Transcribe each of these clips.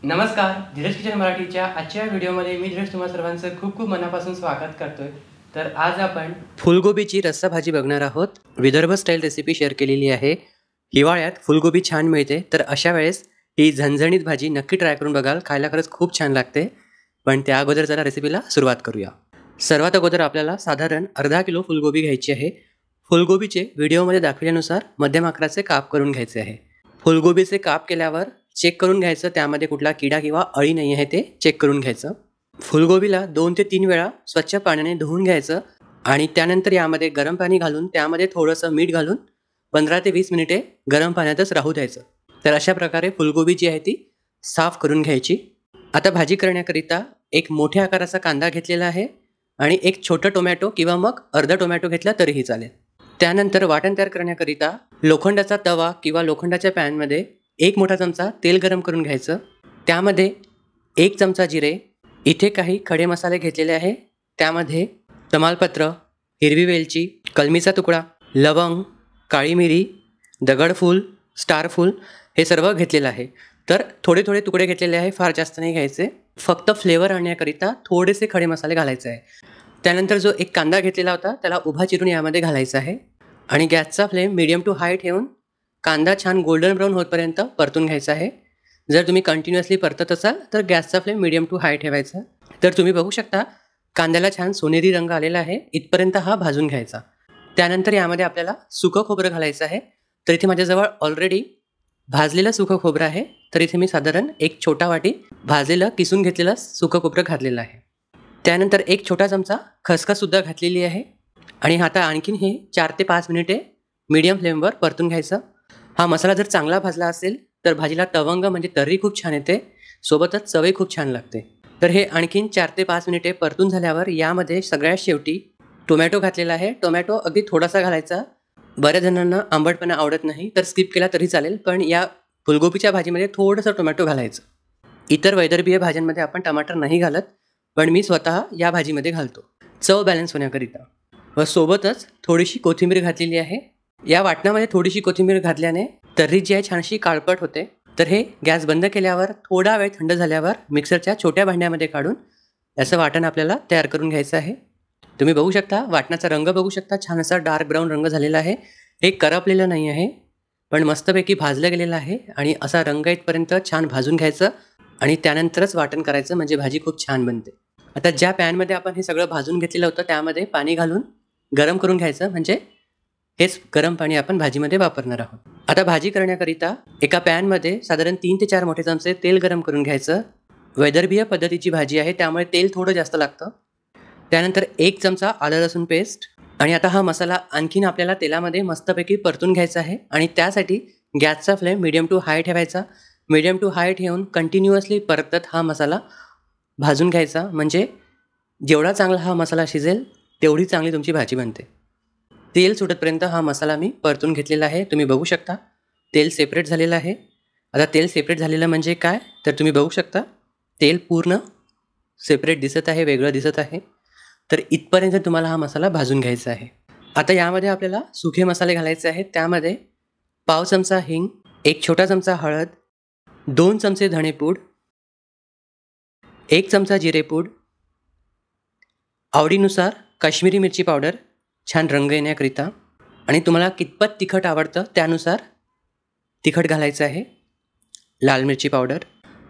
नमस्कार, धीरज किचन मराठीच्या आजच्या व्हिडिओमध्ये मी धीरज तुम्हा सर्वांचं खूप खूप मनापासून स्वागत करतोय। तर आज आपण फुलगोबीची रस्सा भाजी बघणार आहोत। विदर्भ स्टाईल रेसिपी शेअर केलेली आहे। हिवाळ्यात फुलगोबी छान मिळते, तर अशा वेळेस ही झणझणीत भाजी नक्की ट्राय करून बघाल। खायला खरंच खूप छान लागते। पण त्या अगोदर जरा रेसिपीला सुरुवात करूया। सर्वात अगोदर आपल्याला साधारण अर्धा किलो फुलगोबी घ्यायची आहे। फुलगोबीचे व्हिडिओमध्ये दाखवल्यानुसार मध्यम आकाराचे काप करून घ्यायचे आहे। फुलगोबीचे काप केल्यावर चेक करून घ्यायचं त्यामध्ये कुठला किडा किंवा अळी नाही आहे ते चेक करून घ्यायचं। फुलगोबीला 2 ते 3 वेळा स्वच्छ पाण्याने धुवून घ्यायचं आणि त्यानंतर यामध्ये गरम पाणी घालून त्यामध्ये थोडंसं मीठ घालून 15 ते 20 मिनिटे गरम पाण्यातच राहू द्यायचं। तर अशा प्रकारे फुलगोबी जी आहे ती साफ करून घ्यायची। आता भाजी करण्याकरिता एक मोठ्या आकाराचा कांदा घेतलेला आहे आणि एक छोटा टोमॅटो किंवा मग अर्धा टोमॅटो घेतला तरीही चालेल। त्यानंतर वाटण तयार करण्याकरिता लोखंडाचा तवा किंवा लोखंडाच्या पॅनमध्ये 1 मोठा चमचा तेल गरम करून घ्यायचं। त्यामध्ये 1 चमचा जिरे, इथे काही खडे मसाले घेतलेले आहे। त्यामध्ये तमालपत्र, हिरवी वेलची, कलमीचा तुकडा, लवंग, काळी मिरी, दगडफूल, स्टारफूल हे सर्व घेतलेलं आहे। तर थोडे थोडे तुकडे घेतलेले आहे, फार जास्त नाही घ्यायचे। फक्त फ्लेवर आणण्याकरिता थोडेसे खडे मसाले घालायचे आहे। त्यानंतर जो एक कांदा घेतलेला होता त्याला उभा चिरून यामध्ये घालायचा आहे आणि गॅसचा फ्लेम मीडियम टू हाय ठेवून कांदा छान गोल्डन ब्राऊन होतपर्यंत परतून घ्यायचा आहे। जर तुम्ही कंटिन्युअसली परतत असाल तर गॅसचा फ्लेम मीडियम टू हाय ठेवायचा। तर तुम्ही बघू शकता कांद्याला छान सोनेरी रंग आलेला आहे, इथपर्यंत हा भाजून घ्यायचा। त्यानंतर यामध्ये आपल्याला सुकं खोबरं घालायचं आहे। तर इथे माझ्याजवळ ऑलरेडी भाजलेलं सुकं खोबरं आहे, तर इथे मी साधारण एक छोटा वाटी भाजलेलं किसून घेतलेलं सुकं खोबरं घातलेलं आहे। त्यानंतर एक छोटा चमचा खसखससुद्धा घातलेली आहे आणि आता आणखीन हे 4 ते 5 मिनिटे मीडियम फ्लेमवर परतून घ्यायचं। हा मसाला जर चांगला भाजला असेल तर भाजीला तवंग म्हणजे तर्री खूप छान येते, सोबतच चवही खूप छान लागते। तर हे आणखीन 4 ते 5 मिनिटे परतून झाल्यावर यामध्ये सगळ्यात शेवटी टोमॅटो घातलेला आहे। टोमॅटो अगदी थोडासा घालायचा, बऱ्याच जणांना आंबटपणा आवडत नाही तर स्किप केला तरी चालेल, पण या फुलगोबीच्या भाजीमध्ये थोडंसं टोमॅटो घालायचं। इतर वैदर्भीय भाज्यांमध्ये आपण टमाटर नाही घालत, पण मी स्वतः या भाजीमध्ये घालतो चव बॅलन्स होण्याकरिता। व सोबतच थोडीशी कोथिंबीर घातलेली आहे। या वाटणामध्ये थोडीशी कोथिंबीर घातल्याने तर्री जी आहे छानशी काळपट होते। तर हे गॅस बंद केल्यावर थोडा वेळ थंड झाल्यावर मिक्सरच्या छोट्या भांड्यामध्ये काढून याचं वाटण आपल्याला तयार करून घ्यायचं आहे। तुम्ही बघू शकता वाटणाचा रंग बघू शकता, छान असा डार्क ब्राऊन रंग झालेला आहे। हे करपलेलं नाही आहे, पण मस्तपैकी भाजलं गेलेलं आहे आणि असा रंग येतपर्यंत छान भाजून घ्यायचं आणि त्यानंतरच वाटण करायचं, म्हणजे भाजी खूप छान बनते। आता ज्या पॅनमध्ये आपण हे सगळं भाजून घेतलेलं होतं त्यामध्ये पाणी घालून गरम करून घ्यायचं, म्हणजे हेच गरम पाणी आपण भाजीमध्ये वापरणार आहोत। आता भाजी करण्याकरिता एका पॅनमध्ये साधारण 3 ते 4 मोठे चमचे तेल गरम करून घ्यायचं। वैदर्भीय पद्धतीची भाजी आहे त्यामुळे तेल थोडं जास्त लागतं। त्यानंतर 1 चमचा आलं लसूण पेस्ट आणि आता हा मसाला आणखीन आपल्याला तेलामध्ये मस्तपैकी परतून घ्यायचा आहे आणि त्यासाठी गॅसचा फ्लेम मीडियम टू हाय ठेवायचा। मीडियम टू हाय ठेवून कंटिन्युअसली परतत हा मसाला भाजून घ्यायचा, म्हणजे जेवढा चांगला हा मसाला शिजेल तेवढी चांगली तुमची भाजी बनते। तेल सुटतपर्यंत हा मसाला मी परतून घेतलेला आहे। तुम्ही बघू शकता तेल सेपरेट झालेलं आहे। आता तेल सेपरेट झालेलं म्हणजे काय, तर तुम्ही बघू शकता तेल पूर्ण सेपरेट दिसत आहे, वेगळं दिसत आहे। तर इथपर्यंत तुम्हाला हा मसाला भाजून घ्यायचा आहे। आता यामध्ये आपल्याला सुखे मसाले घालायचे आहेत। त्यामध्ये पाव चमचा हिंग, 1 छोटा चमचा हळद, 2 चमचे धणेपूड, 1 चमचा जिरेपूड, आवडीनुसार काश्मीरी मिरची पावडर छान रंग येण्याकरिता, आणि तुम्हाला कितपत तिखट आवडतं त्यानुसार तिखट घालायचं आहे, लाल मिरची पावडर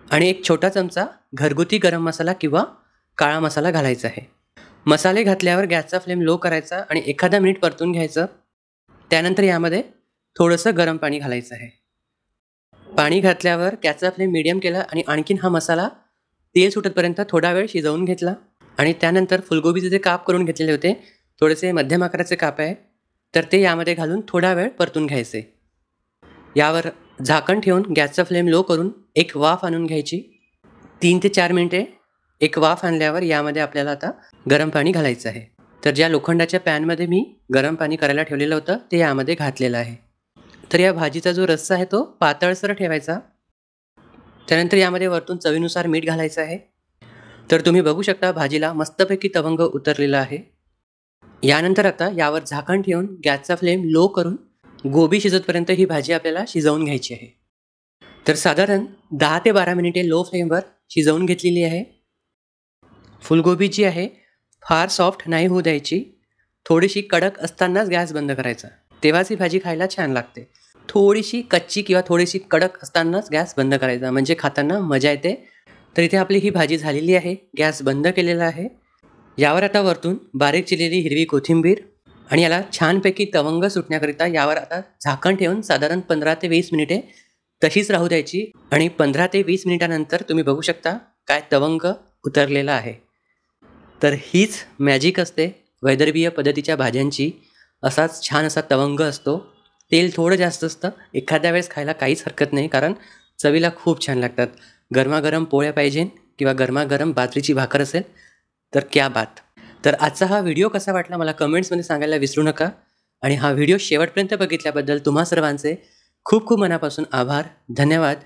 आणि 1 छोटा चमचा घरगुती गरम मसाला किंवा काळा मसाला घालायचा आहे। मसाले घातल्यावर गॅसचा फ्लेम लो करायचा आणि एखादा मिनिट परतून घ्यायचं। त्यानंतर यामध्ये थोडंसं गरम पाणी घालायचं आहे। पाणी घातल्यावर गॅसचा फ्लेम मीडियम केला आणि आणखीन हा मसाला तेल सुटतपर्यंत थोडा वेळ शिजवून घेतला आणि त्यानंतर फुलगोबीचे जे काप करून घेतलेले होते, थोडेसे मध्यम आकाराचे काप आहे, तर ते यामध्ये घालून थोडा वेळ परतून घ्यायचे। यावर झाकण ठेवून गॅसचा फ्लेम लो करून एक वाफ आणून घ्यायची। 3 ते 4 मिनिटे एक वाफ आणल्यावर यामध्ये आपल्याला आता गरम पाणी घालायचं आहे। तर ज्या लोखंडाच्या पॅनमध्ये मी गरम पाणी करायला ठेवलेलं होतं ते यामध्ये घातलेलं आहे। तर या भाजीचा जो रस्सा आहे तो पातळसर ठेवायचा। त्यानंतर यामध्ये वरतून चवीनुसार मीठ घालायचं आहे। तर तुम्ही बघू शकता भाजीला मस्तपैकी तवंग उतरलेला आहे। यानंतर आता यावर झाकण ठेवून गॅसचा फ्लेम लो करून गोबी शिजतपर्यंत ही भाजी आपल्याला शिजवून घ्यायची आहे। तर साधारण 10 ते 12 मिनिटे लो फ्लेमवर शिजवून घेतलेली आहे. फुलगोबी जी आहे फार सॉफ्ट नाही होऊ द्यायची. थोडीशी कडक असतानाच गॅस बंद करायचा, तेव्हाच ही भाजी खायला छान लागते. थोडीशी कच्ची किंवा थोडीशी कडक असतानाच गॅस बंद करायचा, म्हणजे खाताना मजा येते. तर इथे आपली ही भाजी झालेली आहे. गॅस बंद केलेला आहे. यावर आता वरतून बारीक चिरलेली हिरवी कोथिंबीर आणि याला छानपैकी तवंग सुटण्याकरिता यावर आता झाकण ठेवून साधारण 15 ते 20 मिनिटे तशीच राहू द्यायची. आणि 15 ते 20 मिनिटानंतर तुम्ही बघू शकता काय तवंग उतरलेला आहे. तर हीच मॅजिक असते वैदर्भीय पद्धतीच्या भाज्यांची. असाच छान असा तवंग असतो. तेल थोडं जास्त असतं. एखाद्या वेळेस खायला काहीच हरकत नाही, कारण चवीला खूप छान लागतात. गरमागरम पोळ्या पाहिजे किंवा गरमागरम बाजरीची भाकर असेल तर क्या बात. तर आजचा हा व्हिडिओ कसा वाटला मला कमेंट्समध्ये सांगायला विसरू नका. आणि हा व्हिडिओ शेवटपर्यंत बघितल्याबद्दल तुम्हा सर्वांचे खूप खूप मनापासून आभार. धन्यवाद.